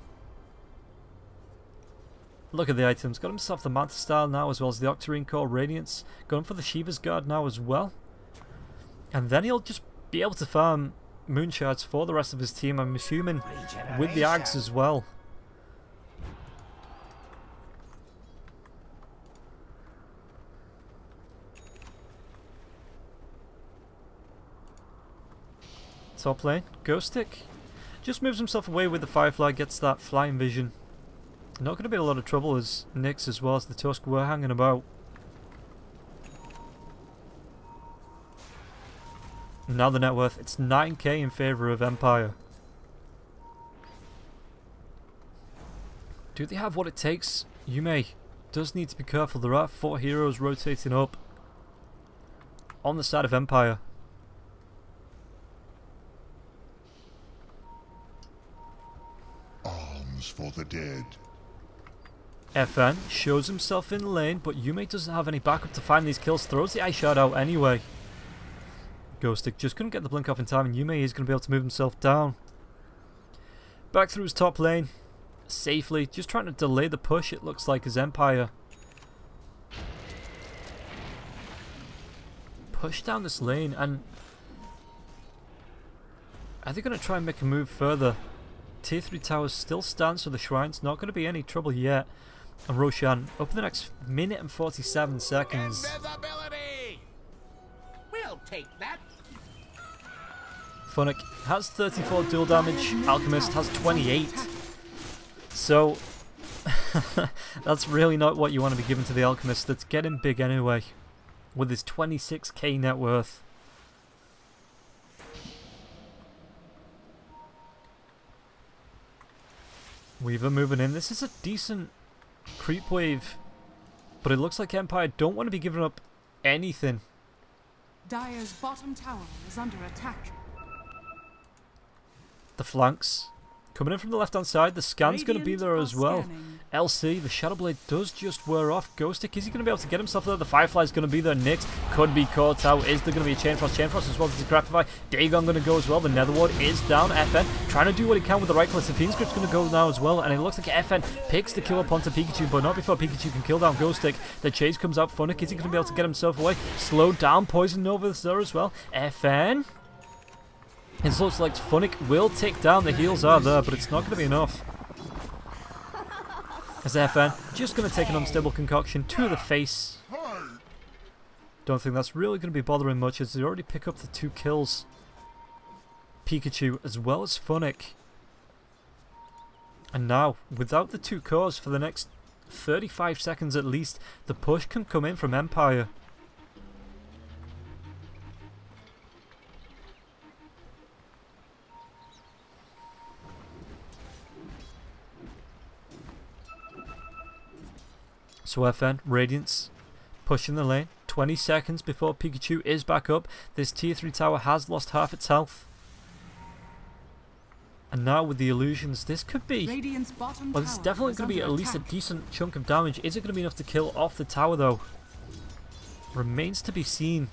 Look at the items. Got himself the Manta Style now, as well as the Octarine Core Radiance. Going for the Shiva's Guard now as well. And then he'll just be able to farm Moon Shards for the rest of his team, I'm assuming, with the Ags as well. Top lane, Ghostic just moves himself away with the Firefly, gets that flying vision. Not going to be a lot of trouble as Nyx as well as the Tusk were hanging about. Now the net worth, it's 9k in favour of Empire. Do they have what it takes? Yume does need to be careful. There are 4 heroes rotating up on the side of Empire. Arms for the dead. FN shows himself in lane, but Yume doesn't have any backup to find these kills. Throws the Ice Shard out anyway. Ghostic just couldn't get the blink off in time, and Yume is going to be able to move himself down. Back through his top lane. Safely. Just trying to delay the push, it looks like, as Empire push down this lane. And are they going to try and make a move further? Tier 3 towers still stand, so the shrine's not going to be any trouble yet. And Roshan up in the next minute and 47 seconds. Invisibility! We'll take that. Funnick has 34 dual damage. Alchemist has 28. So That's really not what you want to be giving to the Alchemist. That's getting big anyway, with his 26k net worth. Weaver moving in. This is a decent creep wave, but it looks like Empire don't want to be giving up anything. Dire's bottom tower is under attack. The flanks coming in from the left hand side. The scan's going to be there as well. LC, the Shadow Blade does just wear off. Ghostic, is he going to be able to get himself there? The Firefly's going to be there. Nyx could be caught out. Is there going to be a Chain Frost? Chain Frost as well as the Gratify. Dagon going to go as well. The Netherward is down. FN trying to do what he can with the right click. The Fiend Script's going to go now as well. And it looks like FN picks the kill up onto Pikachu, but not before Pikachu can kill down Ghostic. The chase comes out. Funnick, is he going to be able to get himself away? Slowed down. Poison Nova there as well. FN. It looks like Funnick will take down. The heals are there, but it's not going to be enough. As FN just going to take an unstable concoction to the face. Don't think that's really going to be bothering much, as they already pick up the 2 kills. Pikachu as well as Funnick. And now, without the 2 cores for the next 35 seconds at least, the push can come in from Empire. So FN, Radiance, pushing the lane. 20 seconds before Pikachu is back up. This tier 3 tower has lost half its health. And now with the illusions, this could be... well, this is definitely going to be at least a decent chunk of damage. Is it going to be enough to kill off the tower though? Remains to be seen,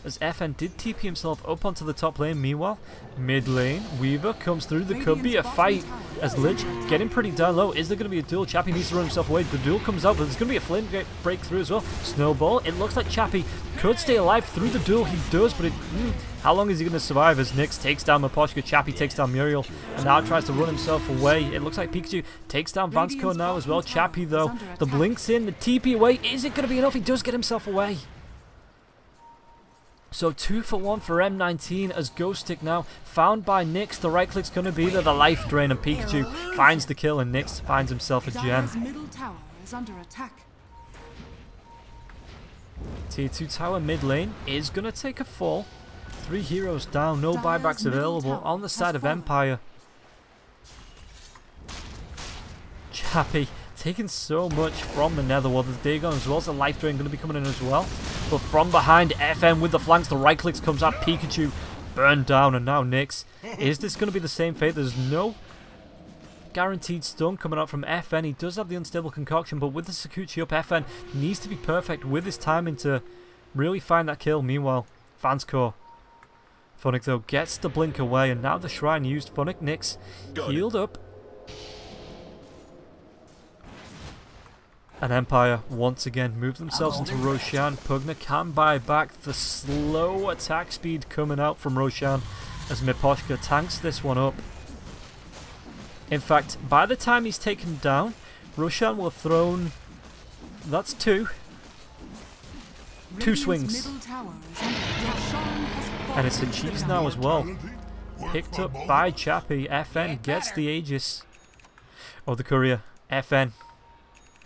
as FN did TP himself up onto the top lane. Meanwhile, mid lane, Weaver comes through. There could be a fight, as Lich getting pretty down low. Is there going to be a duel? Chappie needs to run himself away. The duel comes out, but there's going to be a flame breakthrough as well. Snowball, it looks like Chappie could stay alive through the duel. He does, but how long is he going to survive as Nyx takes down Miposhka? Chappie takes down Muriel, and now tries to run himself away. It looks like Pikachu takes down Vansco now as well. Chappie though, the blink's in, the TP away. Is it going to be enough? He does get himself away. So 2 for 1 for M19 as Ghostic now found by Nyx. The right click's going to be there, the life drain, and Pikachu finds the kill, and Nyx finds himself a gem. Middle tower is under attack. Tier 2 tower mid lane is going to take a fall. 3 heroes down, no buybacks available on the side of Empire. Chappie taking so much from the Netherworld. The Dagon as well as the life drain going to be coming in as well. But from behind, FN with the flanks, the right clicks comes out. Pikachu burned down, and now Nyx. Is this going to be the same fate? There's no guaranteed stun coming out from FN. He does have the unstable concoction, but with the Sakuchi up, FN needs to be perfect with his timing to really find that kill. Meanwhile, Vanscore. Funnick though gets the blink away, and now the shrine used. Funnick, Nyx healed up. And Empire once again move themselves into Roshan. Pugna can buy back. The slow attack speed coming out from Roshan as Miposhka tanks this one up. In fact, by the time he's taken down, Roshan will have thrown... that's 2 swings. And it's a cheese now as well. Picked up by Chappie. FN gets the Aegis. Oh, the courier. FN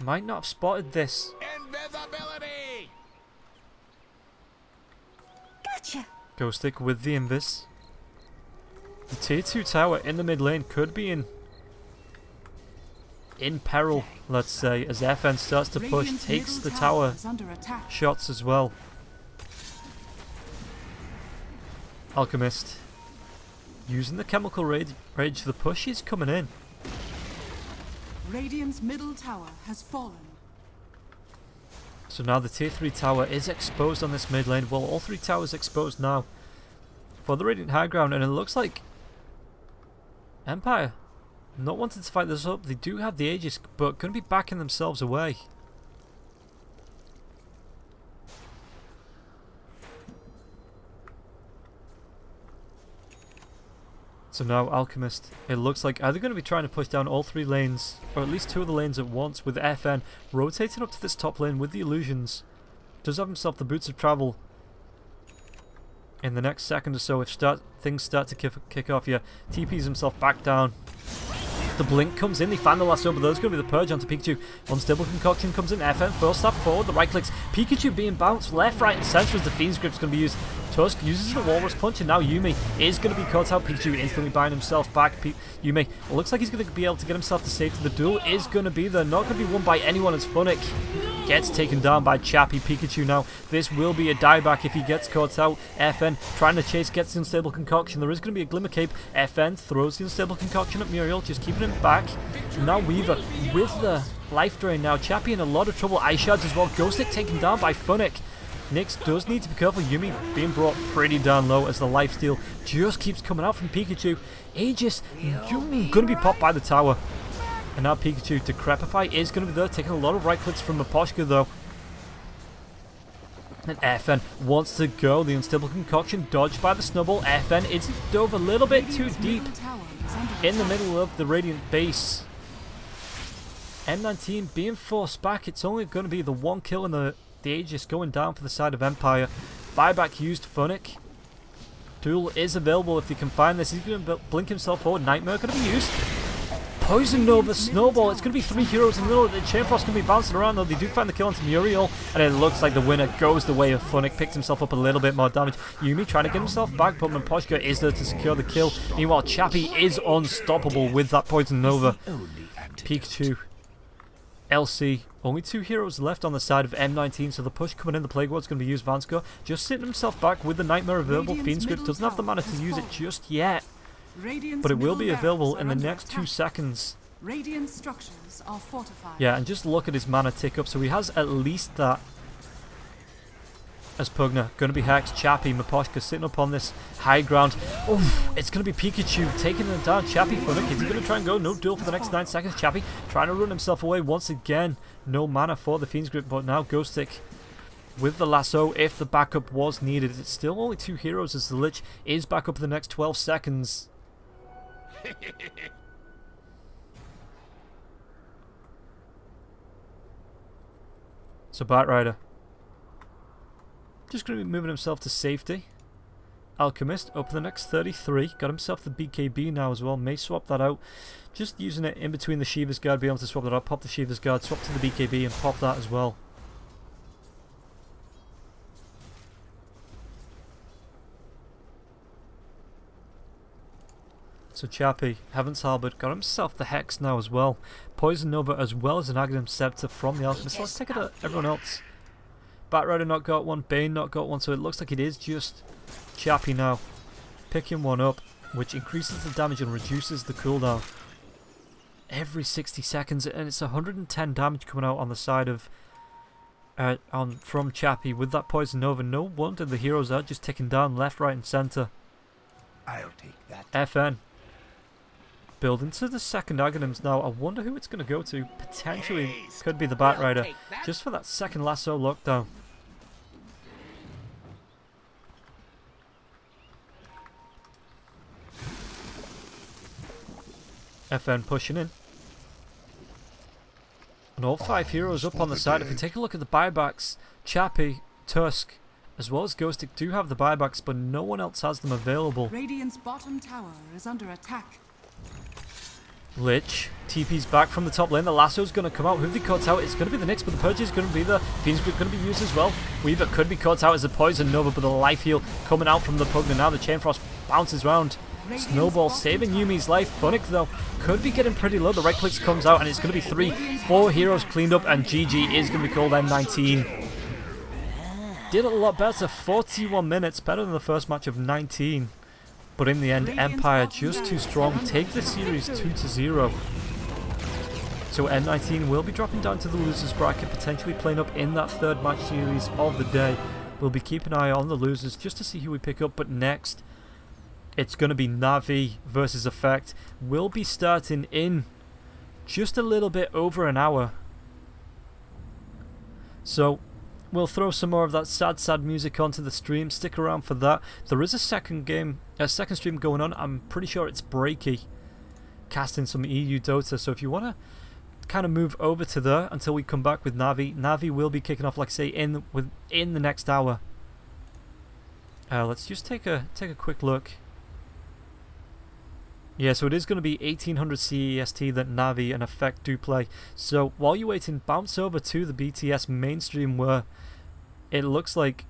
might not have spotted this. Invisibility! Gotcha. Ghostic with the Invis. The tier 2 tower in the mid lane could be in peril, let's say, as FN starts to push, takes the tower shots as well. Alchemist using the chemical rage. The push is coming in. Radiant's middle tower has fallen. So now the tier 3 tower is exposed on this mid lane. Well, all 3 towers exposed now for the Radiant high ground, and it looks like Empire not wanting to fight this up. They do have the Aegis, but going to be backing themselves away. So now Alchemist, it looks like either going to be trying to push down all 3 lanes, or at least 2 of the lanes at once, with FN rotating up to this top lane with the illusions. Does have himself the boots of travel in the next second or so if things start to kick off. Yeah, TPs himself back down. The blink comes in, they find the lasso, but there's going to be the purge onto Pikachu. Unstable concoction comes in, FN first step forward, the right clicks. Pikachu being bounced left, right, and centre as the Fiend's Grip's going to be used. Tusk uses the Walrus Punch, and now Yumi is going to be caught out. Pikachu instantly buying himself back. Yumi, it looks like he's going to be able to get himself to safety. The duel is going to be there, not going to be won by anyone as Funnick gets taken down by Chappy. Pikachu now, this will be a dieback if he gets caught out. FN trying to chase, gets the Unstable Concoction. There is going to be a Glimmer Cape. FN throws the Unstable Concoction at Muriel, just keeping him back. And now Weaver with the Life Drain now. Chappy in a lot of trouble. Ice Shards as well. Ghostick taken down by Funnick. Nyx does need to be careful. Yumi being brought pretty down low as the lifesteal just keeps coming out from Pikachu. Aegis going to be popped by the tower. And now Pikachu, Decrepify is going to be there, taking a lot of right clicks from Maposhka though. And FN wants to go. The Unstable Concoction dodged by the Snubble. FN is dove a little bit too deep in the middle of the Radiant base. M19 being forced back. It's only going to be the one kill in the Aegis going down for the side of Empire. Buyback used Funnick. Duel is available if they can find this. He's going to blink himself forward. Nightmare going to be used. Poison Nova, Snowball. It's going to be 3 heroes in the middle. The Chain Frost going to be bouncing around though. They do find the kill onto Muriel. And it looks like the winner goes the way of Funnick. Picks himself up a little bit more damage. Yumi trying to get himself back, but Maposhka is there to secure the kill. Meanwhile, Chappy is unstoppable with that Poison Nova. Pikachu. LC, only 2 heroes left on the side of M19, so the push coming in, the Plague Ward's going to be used. Vansko just sitting himself back with the Nightmare available. Fiend's Grip doesn't have the mana to use it just yet, but it will be available in the next 2 seconds. Radiant structures are fortified. Yeah, and just look at his mana tick up, so he has at least that. As Pugna, going to be Hex, Chappy, Maposhka sitting up on this high ground. Oh, it's going to be Pikachu taking them down. Chappy, Funnick, is he going to try and go? No duel for the next 9 seconds. Chappy trying to run himself away once again. No mana for the Fiend's Grip, but now Ghostic with the lasso if the backup was needed. It's still only 2 heroes as the Lich is back up in the next 12 seconds. So Batrider just going to be moving himself to safety. Alchemist up in the next 33. Got himself the BKB now as well. May swap that out. Just using it in between the Shiva's Guard. Be able to swap that out. Pop the Shiva's Guard. Swap to the BKB and pop that as well. So Chappy, Heaven's Halberd, got himself the Hex now as well. Poison Nova as well as an Aghanim Scepter from the Alchemist. Let's take it at everyone else. Batrider not got one, Bane not got one, so it looks like it is just Chappy now picking one up, which increases the damage and reduces the cooldown every 60 seconds, and it's 110 damage coming out on the side of from Chappy with that Poison Nova. No wonder the heroes are just ticking down left, right, and centre. I'll take that. FN building to the second Aghanims now. I wonder who it's going to go to. Potentially could be the Batrider, just for that second lasso lockdown. FN pushing in. And all 5 heroes up on the side. If we take a look at the buybacks, Chappy, Tusk, as well as Ghostic do have the buybacks, but no one else has them available. Radiant's bottom tower is under attack. Lich, TP's back from the top lane. The lasso's going to come out. Who they caught out? It's going to be the Nyx, but the Purge is going to be there. Fiend's Grip going to be used as well. Weaver could be caught out as a Poison Nova, but the life heal coming out from the Pugna. Now the Chain Frost bounces round. Snowball saving Yumi's life. Funnick though could be getting pretty low. The right clicks comes out and it's going to be 4 heroes cleaned up, and GG is going to be called M19. Did it a lot better. 41 minutes, better than the first match of 19. But in the end, Empire just too strong. Take the series 2-0. So M19 will be dropping down to the losers bracket, potentially playing up in that 3rd match series of the day. We'll be keeping an eye on the losers just to see who we pick up. But next, it's going to be Na'Vi versus Effect. We'll be starting in just a little bit over an hour. So we'll throw some more of that sad music onto the stream. Stick around for that. There is a second stream going on. I'm pretty sure it's Breaky casting some EU Dota. So if you want to kind of move over to there until we come back with Na'Vi. Na'Vi will be kicking off, like I say, in the next hour. Let's just take a quick look. Yeah, so it is going to be 1800 CEST that Navi and Effect do play. So while you're waiting, bounce over to the BTS mainstream where it looks like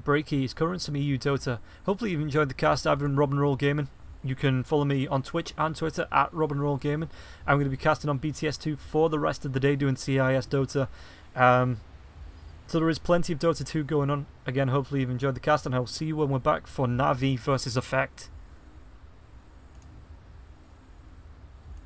Breaky is covering some EU Dota. Hopefully you've enjoyed the cast. I've been Robin Roll Gaming. You can follow me on Twitch and Twitter at Robin Roll Gaming. I'm going to be casting on BTS2 for the rest of the day doing CIS Dota. So there is plenty of Dota 2 going on. Again, hopefully you've enjoyed the cast, and I'll see you when we're back for Navi versus Effect.